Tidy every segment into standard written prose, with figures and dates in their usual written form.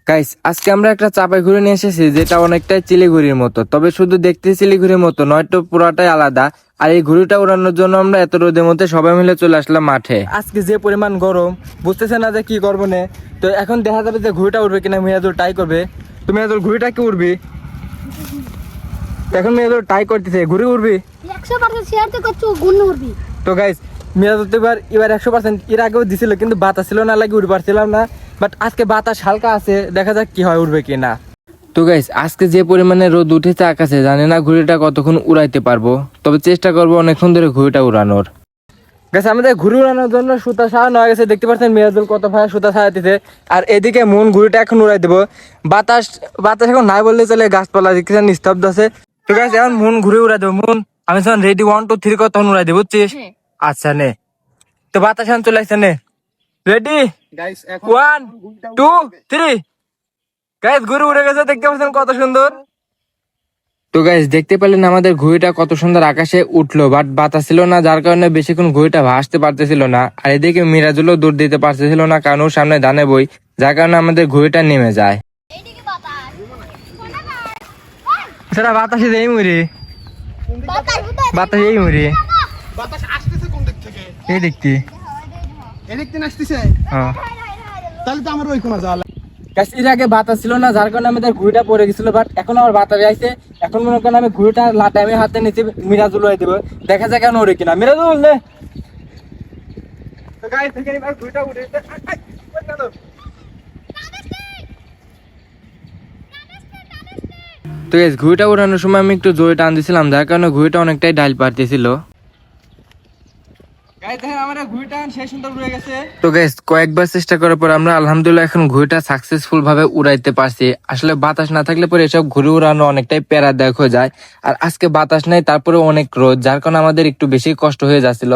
Guys, আজকে আমরা একটা চাপাই ঘুরে নিয়ে এসেছি যেটা অনেকটাই চিলিঘুড়ির মতো, তবে শুধু দেখতে চিলিঘুড়ির মতো নয়, তো পুরাটাই আলাদা। আর এই ঘুড়িটা উড়ানোর জন্য আমরা এত রোদের মধ্যে সবাই মিলে চলে আসলাম মাঠে। আজকে যে পরিমাণ গরম, বুঝতেছে না যে কি করবো না। তো এখন দেখা যাবে যে ঘুড়িটা উঠবে কিনা। মিরাজুল ট্রাই করবে। তো মিরাজুল, ঘুড়িটা কি উঠবি? এখন মিরাজুল ট্রাই করতেছে, ঘুড়ি উঠবি 100% শেয়ার তো করছো, গুণ উঠবি। তো গাইস, মিরাজুল তো এবার 100%। এর আগেও দিছিল কিন্তু বাতাস ছিল না, লাগে উঠে পারছিলাম না। বাট আজকে বাতাস হালকা আছে, দেখা যাক কি হয়, উঠবে কিনা। তো গাইস, আজকে যে পরিমাণে রোদ উঠেছে আকাশে, জানি না ঘুড়িটা কতক্ষণ উড়াইতে পারবো, তবে চেষ্টা করবো অনেকক্ষণ ধরে ঘুড়িটা উড়ানোর। গাইস, আমাদের ঘুড়ি উড়ানোর জন্য সুতা সাজানো হয়ে গেছে, দেখতে পাচ্ছেন মিরাজুল কত ভাই সুতা সাজাতেছে। আর এদিকে মন ঘুড়িটা এখন উড়াই দেবো। বাতাস বাতাস এখন নাই বললে চলে, গাছপালা দেখতেছেন নিস্তব্ধ আছে। তো গাইস, এখন মন ঘুড়ি উড়াই দেবো। মন, আমি যখন রেডি 1 2 3 কত তখন উড়াই দেবো, বুঝছিস? আচ্ছা নে, তো বাতাস এখন চলে আসছে, নে রেডি 1 2 3। গাইস, ঘুড়ি উড়ে গেছে, দেখতে পাচ্ছেন কত সুন্দর। তো গাইস, দেখতে পেলেন আমাদের ঘুড়িটা কত সুন্দর আকাশে উঠলো, বাট বাতাস ছিল না, যার কারণে বেশিক্ষণ ঘুড়িটা ভাসতে পারতেছিল না। আর এদিকে মিরাজুলও দৌড় দিতে পারতেছিল না, কারণ ওর সামনে ধানে বই, যার কারণে আমাদের ঘুড়িটা নেমে যায়। এইদিকে বাতাস সেটা বাতাসে এই মুড়ি, বাতাস বাতাসে এই মুড়ি, বাতাস আসতেছে কোন দিক থেকে? এই দেখতি। এদিক থেকে আসতেছে, হ্যাঁ তাহলে তো আমার ওই কোনা যাওয়া লাগবে। গাইস, এর আগে বাতাস ছিল না, যার কারণে আমাদের ঘুড়িটা পড়ে গেছিল, বাট এখন আমার বাতাস আইছে। এখন মনে করেন আমি ঘুড়িটা লাটা আমি হাতে নিচে মিরাজুল হয়ে দেবো, দেখা যাক কেন ওরে কিনা। মিরাজুল নে। তো গাইস, দেখেন এবার ঘুড়িটা উঠে গেছে। তো গাইস, ঘুড়িটা উড়ানোর সময় আমি একটু জোরে টান দিছিলাম, যার কারণে ঘুড়িটা অনেকটাই ডাইল পারতেছিল। তো গাইস, কয়েকবার চেষ্টা করার পর আমরা আলহামদুলিল্লাহ এখন ঘুড়িটা সাকসেসফুল ভাবে উড়াইতে পারছি। আসলে বাতাস না থাকলে পরে এসব ঘুড়ি উড়ানো অনেকটাই প্যারাদায়ক হয়ে যায়। আর আজকে বাতাস নাই, তারপরে অনেক রোদ, যার কারণে আমাদের একটু বেশি কষ্ট হয়ে যাচ্ছিল।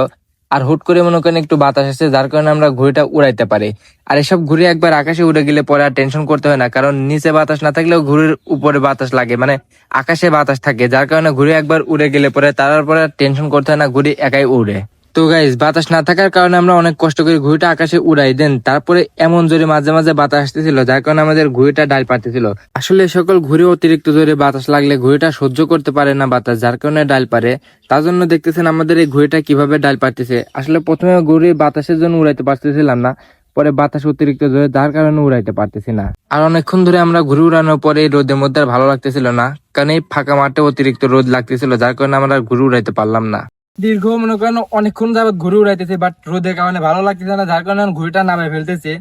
আর হুট করে মনে করেন একটু বাতাস আসছে, যার কারণে আমরা ঘুড়িটা উড়াইতে পারি। আর এসব ঘুড়ি একবার আকাশে উড়ে গেলে পরে আর টেনশন করতে হয় না, কারণ নিচে বাতাস না থাকলেও ঘুড়ির উপরে বাতাস লাগে, মানে আকাশে বাতাস থাকে, যার কারণে ঘুড়ি একবার উড়ে গেলে পরে তারপরে টেনশন করতে হয় না, ঘুড়ি একাই উড়ে। তো গাইস, বাতাস না থাকার কারণে আমরা অনেক কষ্ট করে ঘুড়িটা আকাশে উড়াই দেন, তারপরে এমন জোরে মাঝে মাঝে বাতাস আসতেছিল, যার কারণে আমাদের ঘুড়িটা ডাল পারতেছিল। আসলে সকল ঘুড়ি অতিরিক্ত জোরে বাতাস লাগলে ঘুড়িটা সহ্য করতে পারে না বাতাস, যার কারণে ডাল পারে। তার জন্য দেখতেছেন আমাদের এই ঘুড়িটা কিভাবে ডাল পারতেছে। আসলে প্রথমে ঘুড়ি বাতাসের জন্য উড়াইতে পারতেছিলাম না, পরে বাতাস অতিরিক্ত জোরে, যার কারণে উড়াইতে পারতেছি না। আর অনেকক্ষণ ধরে আমরা ঘুড়ি উড়ানোর পরে এই রোদের মধ্যে আর ভালো লাগতেছিল না, কারণ এই ফাঁকা মাঠে অতিরিক্ত রোদ লাগতেছিল, যার কারণে আমরা আর ঘুড়ি উড়াইতে পারলাম না। দীর্ঘ মনে করেন অনেকক্ষণ যাবত ঘুরে উড়াইতেছে, বাট রোদের কারণে ভালো লাগতেছে না, যার কারণে ঘুড়িটা নামে ফেলতেছে।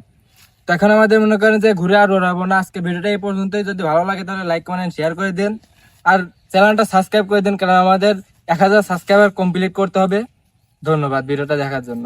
তো এখন আমাদের মনে করেন যে ঘুরে আর উড়াবো না। আজকে ভিডিওটা এই পর্যন্তই। যদি ভালো লাগে তাহলে লাইক কমেন্ট শেয়ার করে দেন, আর চ্যানেলটা সাবস্ক্রাইব করে দেন, কারণ আমাদের 1000 সাবস্ক্রাইবার কমপ্লিট করতে হবে। ধন্যবাদ ভিডিওটা দেখার জন্য।